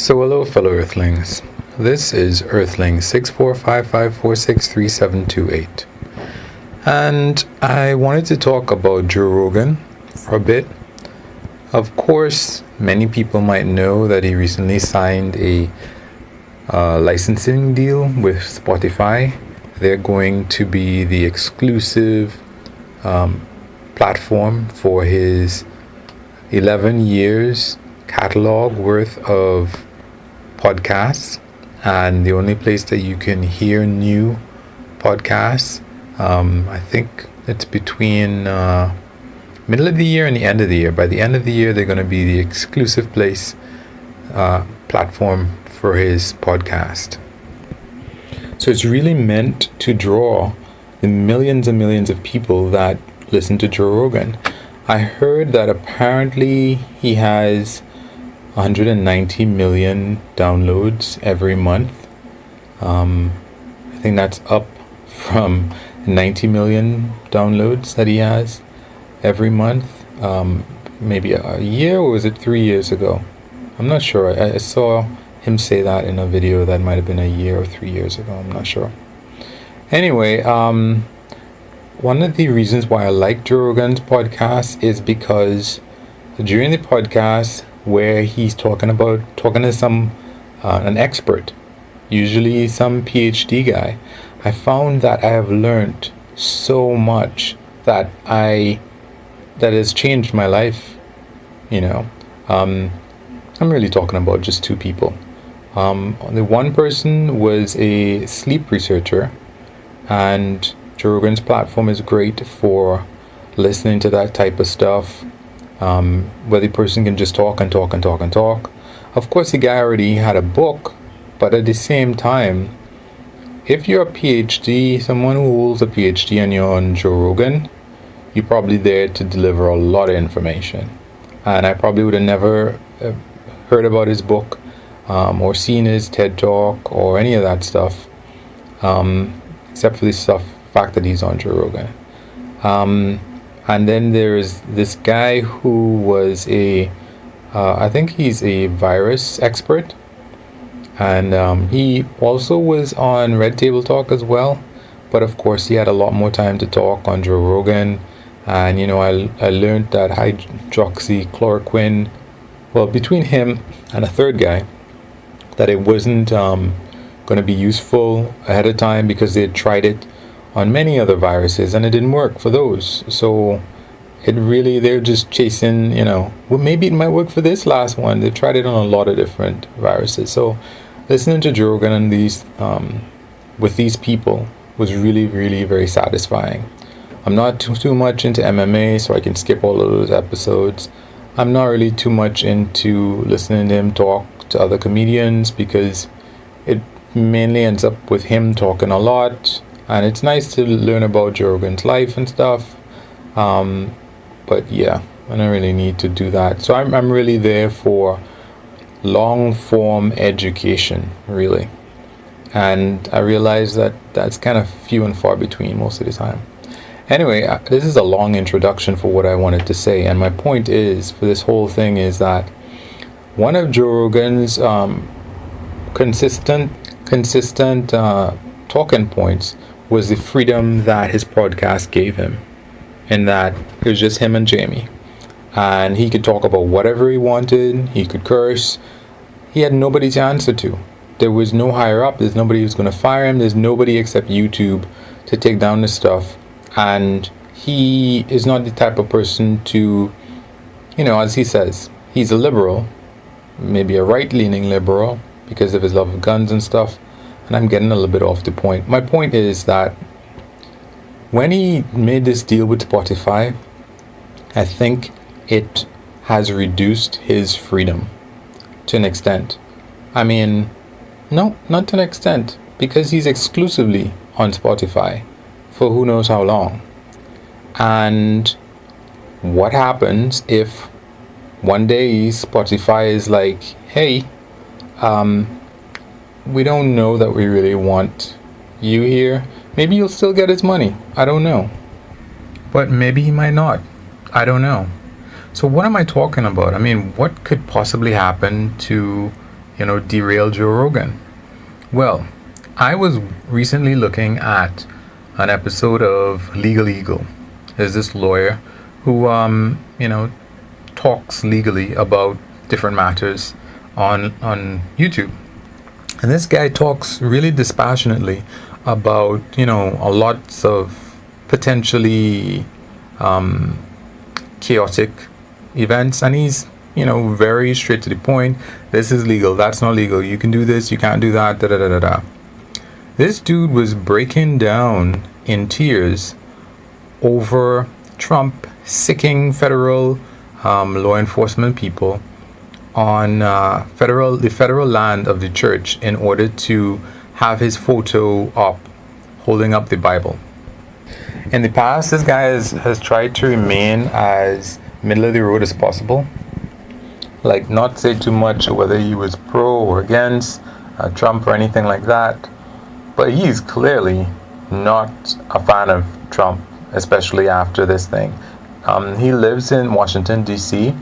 So hello fellow Earthlings, this is Earthling 6455463728, and I wanted to talk about Joe Rogan for a bit. Of course, many people might know that he recently signed a licensing deal with Spotify. They're going to be the exclusive platform for his 11 years catalog worth of podcasts, and the only place that you can hear new podcasts, I think it's between middle of the year and the end of the year. By the end of the year, they're going to be the exclusive platform for his podcast. So it's really meant to draw the millions and millions of people that listen to Joe Rogan. I heard that apparently he has 190 million downloads every month. I think that's up from 90 million downloads that he has every month. Maybe a year, or was it 3 years ago? I'm not sure. I saw him say that in a video that might have been a year or 3 years ago. I'm not sure. Anyway, one of the reasons why I like Joe Rogan's podcast is because during the podcast where he's talking to some an expert, usually some PhD guy, I found that I have learned so much that has changed my life. I'm really talking about just two people. The one person was a sleep researcher, and Joe Rogan's platform is great for listening to that type of stuff, where the person can just talk and talk and talk and talk. Of course, the guy already had a book, but at the same time, if you're a PhD, someone who holds a PhD and you're on Joe Rogan, you're probably there to deliver a lot of information. And I probably would have never heard about his book, or seen his TED Talk or any of that stuff, except for this fact that he's on Joe Rogan. And then there's this guy who was I think he's a virus expert, and he also was on Red Table Talk as well, but of course he had a lot more time to talk on Joe Rogan. And I learned that hydroxychloroquine, well, between him and a third guy, that it wasn't going to be useful ahead of time because they had tried it on many other viruses and it didn't work for those. So they're just chasing, well, maybe it might work for this last one. They tried it on a lot of different viruses. So listening to Joe Rogan and with these people was really, really very satisfying. I'm not too much into MMA, so I can skip all of those episodes. I'm not really too much into listening to him talk to other comedians because it mainly ends up with him talking a lot. And it's nice to learn about Joe Rogan's life and stuff. But yeah, I don't really need to do that. So I'm really there for long form education, really. And I realize that that's kind of few and far between most of the time. Anyway, this is a long introduction for what I wanted to say. And my point is, for this whole thing, is that one of Joe Rogan's consistent talking points was the freedom that his podcast gave him, in that it was just him and Jamie, and he could talk about whatever he wanted. He could curse. He had nobody to answer to. There was no higher up. There's nobody who's going to fire him. There's nobody except YouTube to take down the stuff. And he is not the type of person to, as he says, he's a liberal, maybe a right-leaning liberal because of his love of guns and stuff. And I'm getting a little bit off the point. My point is that when he made this deal with Spotify, I think it has reduced his freedom to an extent. I mean, no, not to an extent, because he's exclusively on Spotify for who knows how long. And what happens if one day Spotify is like, hey, we don't know that we really want you here. Maybe you'll still get his money. I don't know. But maybe he might not. I don't know. So what am I talking about? I mean, what could possibly happen to derail Joe Rogan. Well, I was recently looking at an episode of Legal Eagle. There's this lawyer who, talks legally about different matters on YouTube. And this guy talks really dispassionately about, a lots of potentially chaotic events, and he's very straight to the point. This is legal, that's not legal, you can do this, you can't do that, da da da da da. This dude was breaking down in tears over Trump sicking federal law enforcement people on the federal land of the church in order to have his photo up holding up the Bible. In the past, this guy has tried to remain as middle of the road as possible, like not say too much whether he was pro or against Trump or anything like that. But he's clearly not a fan of Trump, especially after this thing. He lives in Washington, D.C.,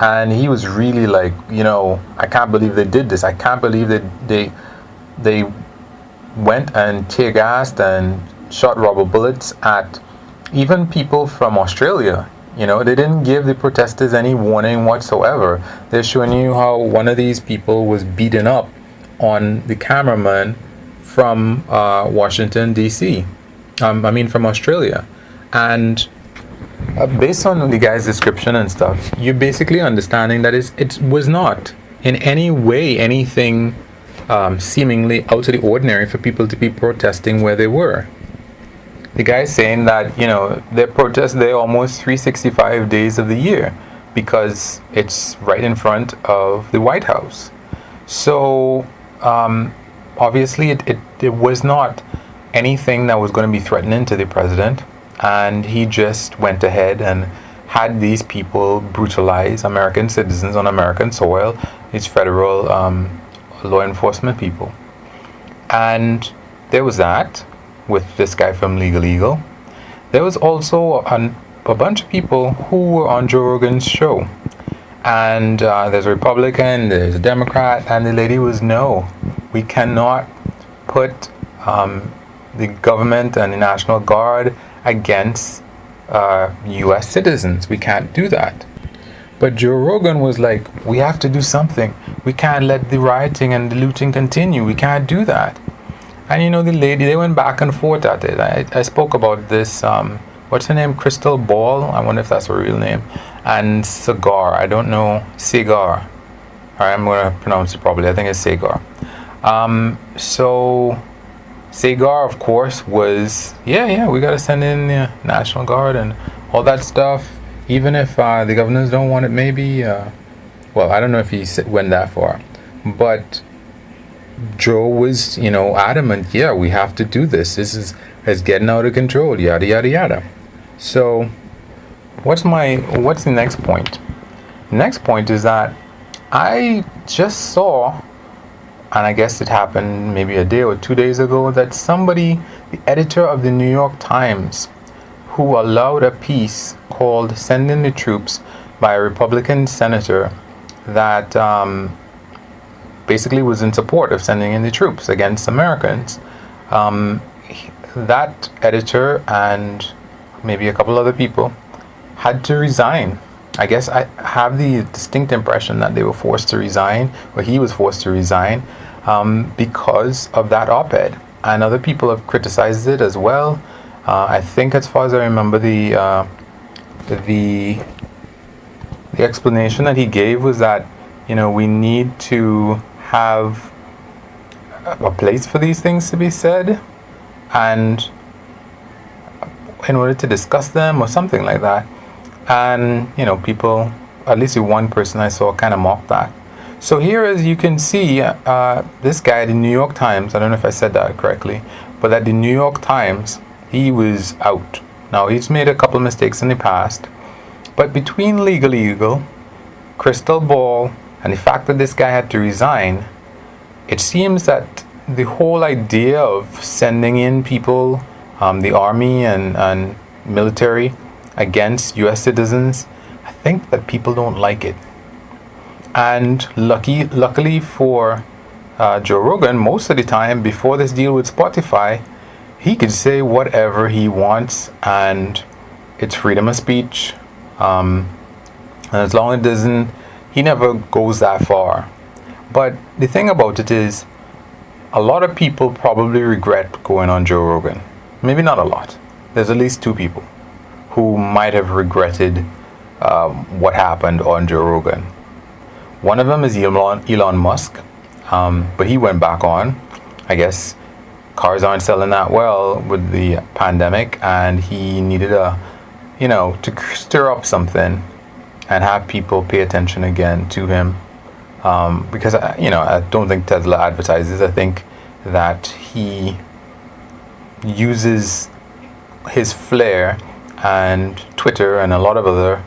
and he was really like, I can't believe they did this. I can't believe that they went and tear gassed and shot rubber bullets at even people from Australia. They didn't give the protesters any warning whatsoever. They're showing you how one of these people was beaten up on the cameraman from Washington, D.C. From Australia. And based on the guy's description and stuff, you're basically understanding that it was not in any way anything seemingly out of the ordinary for people to be protesting where they were. The guy's saying that, they protest there almost 365 days of the year because it's right in front of the White House. So, obviously, it was not anything that was going to be threatening to the president. And he just went ahead and had these people brutalize American citizens on American soil, these federal law enforcement people. And there was that with this guy from Legal Eagle. There was also a bunch of people who were on Joe Rogan's show. And there's a Republican, there's a Democrat, and the lady was, no, we cannot put the government and the National Guard against U.S. citizens. We can't do that. But Joe Rogan was like, we have to do something. We can't let the rioting and the looting continue. We can't do that. And the lady, they went back and forth at it. I spoke about this, what's her name? Crystal Ball? I wonder if that's her real name. And Cigar. I don't know. Cigar. Alright, I'm going to pronounce it properly. I think it's Cigar. So Cigar, of course, was, we got to send in the National Guard and all that stuff. Even if the governors don't want it, maybe. Well, I don't know if he went that far. But Joe was, adamant, we have to do this. This is getting out of control, yada, yada, yada. So, what's the next point? The next point is that I just saw, and I guess it happened maybe a day or 2 days ago, that somebody, the editor of the New York Times, who allowed a piece called "Sending the Troops" by a Republican senator that basically was in support of sending in the troops against Americans. That editor and maybe a couple other people had to resign. I guess I have the distinct impression that they were forced to resign, or he was forced to resign, because of that op-ed. And other people have criticized it as well. I think, as far as I remember, the explanation that he gave was that, we need to have a place for these things to be said, and in order to discuss them or something like that. And people, at least one person I saw, kind of mocked that. So here, as you can see, this guy, the New York Times, I don't know if I said that correctly, but at the New York Times, he was out. Now, he's made a couple mistakes in the past, but between Legal Eagle, Crystal Ball, and the fact that this guy had to resign, it seems that the whole idea of sending in people, the army and military, against U.S. citizens, I think that people don't like it. And luckily for Joe Rogan, most of the time before this deal with Spotify, he could say whatever he wants, and it's freedom of speech. And as long as it doesn't, he never goes that far. But the thing about it is, a lot of people probably regret going on Joe Rogan. Maybe not a lot. There's at least 2 people who might have regretted what happened on Joe Rogan. One of them is Elon Musk, but he went back on. I guess cars aren't selling that well with the pandemic, and he needed to stir up something and have people pay attention again to him. Because I don't think Tesla advertises. I think that he uses his flair and Twitter and a lot of other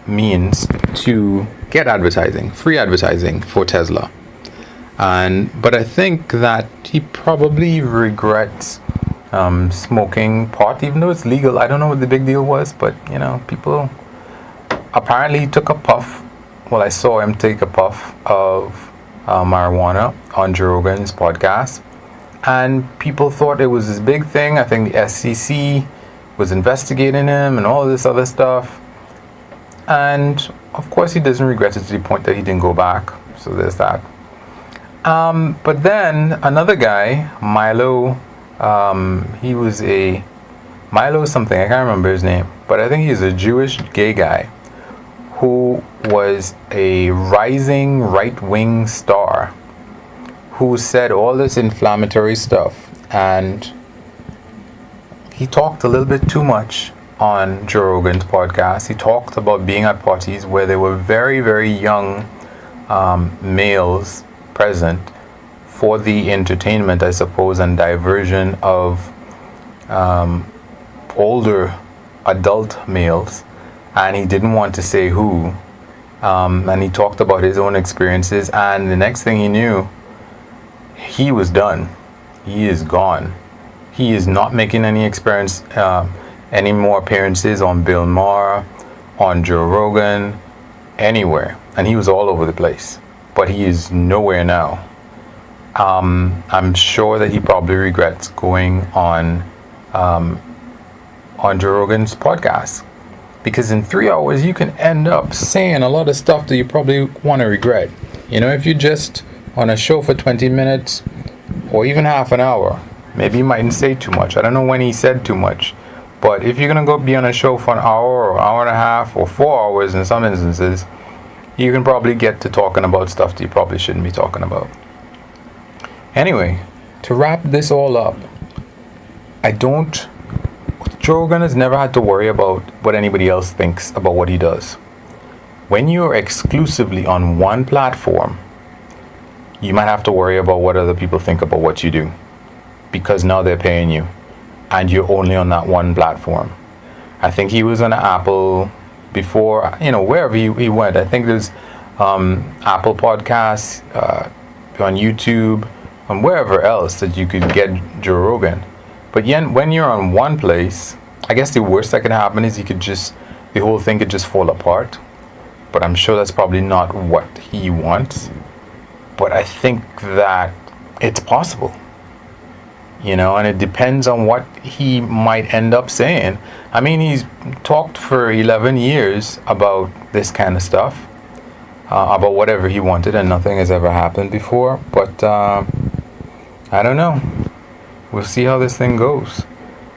means to get advertising, free advertising for Tesla. But I think that he probably regrets smoking pot, even though it's legal. I don't know what the big deal was, but people apparently took a puff. Well, I saw him take a puff of marijuana on Joe Rogan's podcast, and people thought it was this big thing. I think the SEC was investigating him and all this other stuff. And of course, he doesn't regret it to the point that he didn't go back. So there's that. But then another guy, Milo, he was a Milo something. I can't remember his name, but I think he's a Jewish gay guy who was a rising right-wing star who said all this inflammatory stuff, and he talked a little bit too much on Joe Rogan's podcast. He talked about being at parties where there were very, very young males present for the entertainment, I suppose, and diversion of older adult males. And he didn't want to say who. And he talked about his own experiences. And the next thing he knew, he was done. He is gone. He is not making any more appearances on Bill Maher, on Joe Rogan, anywhere. And he was all over the place. But he is nowhere now. I'm sure that he probably regrets going on Joe Rogan's podcast. Because in 3 hours, you can end up saying a lot of stuff that you probably want to regret. If you're just on a show for 20 minutes or even half an hour, maybe you mightn't say too much. I don't know when he said too much. But if you're going to go be on a show for an hour or hour and a half or 4 hours in some instances, you can probably get to talking about stuff that you probably shouldn't be talking about. Anyway, to wrap this all up, Joe Rogan has never had to worry about what anybody else thinks about what he does. When you're exclusively on one platform, you might have to worry about what other people think about what you do, because now they're paying you and you're only on that one platform. I think he was on Apple before, wherever he went. I think there's Apple Podcasts, on YouTube, and wherever else that you could get Joe Rogan. But yet, when you're on one place, I guess the worst that could happen is the whole thing could just fall apart. But I'm sure that's probably not what he wants. But I think that it's possible. And it depends on what he might end up saying. I mean, he's talked for 11 years about this kind of stuff, about whatever he wanted, and nothing has ever happened before. But I don't know. We'll see how this thing goes,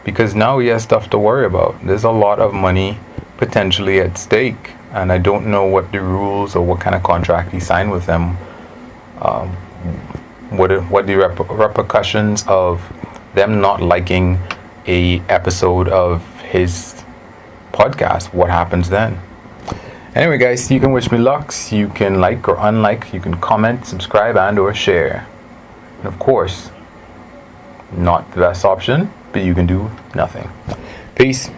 because now he has stuff to worry about. There's a lot of money potentially at stake, and I don't know what the rules or what kind of contract he signed with them. What the repercussions of them not liking a episode of his podcast, what happens then? Anyway, guys, you can wish me luck. You can like or unlike. You can comment, subscribe, and or share. And of course, not the best option, but you can do nothing. Peace.